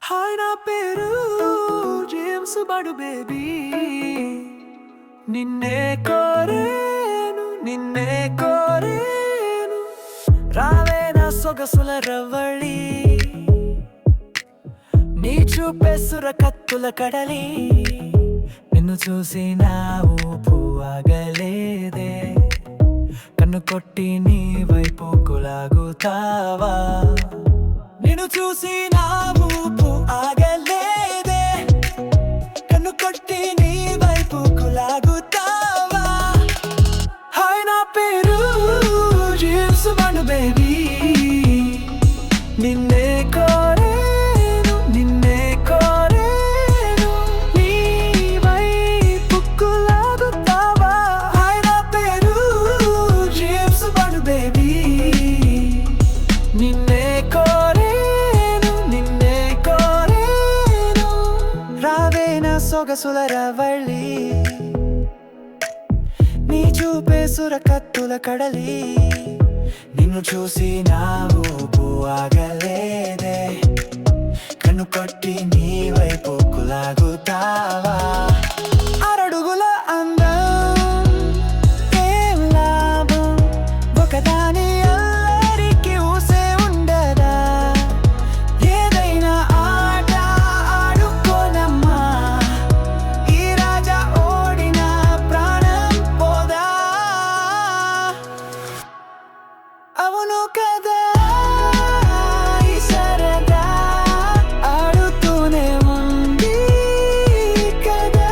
Hi నా పేరు James బడు baby. నిన్నే కోరేను నిన్నే కోరేను, రావే నా సొగసుల రవళి. నీ చూపే సురకత్తుల కడలి, నిన్ను చూసి నా ఊపు ఆగలేదే. కన్ను కొట్టి నీ వైపు కులాగుతావా, నిన్ను చూసి నా ఊపు ఆగలేదే. కన్ను కొట్టి నీ వైపు కులాగుతావా. హాయ్ నా పేరు జేమ్స్ బాండ్ బేబీ. నిన్నే కోరేను నిన్నే కోరేను, నీ వైపు కులాగుతావా. హాయ్ నా పేరు జేమ్స్ బాండ్ బేబీ. నిన్నే సొగసుల రవళి, నీ చూపే సురకత్తుల కడలి, నిన్ను చూసి నా ఊపు ఆగలేదే. కన్ను కొట్టి నీ వైపు కులాగుతావా. అరడుగుల అందం ఏం లాభం, ఒకదాని అల్లరికి ఊసే ఉండదా. ఏదైనా ఆట ఆడుకోనమ్మా, ఈ రాజా ఓడిన ప్రాణం పోదా. అవును కదా ఈ సరదా ఆడుతూనే ఉంది కదా.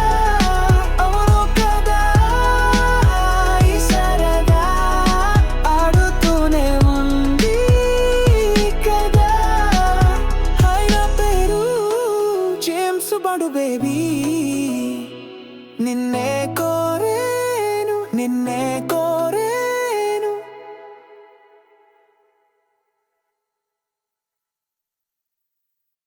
అవును కదా ఈ సరదా ఆడుతూనే ఉంది కదా. హాయ్ నా పేరు జేమ్స్ బాండ్ బేబీ. నిన్నే కోరేను నిన్నే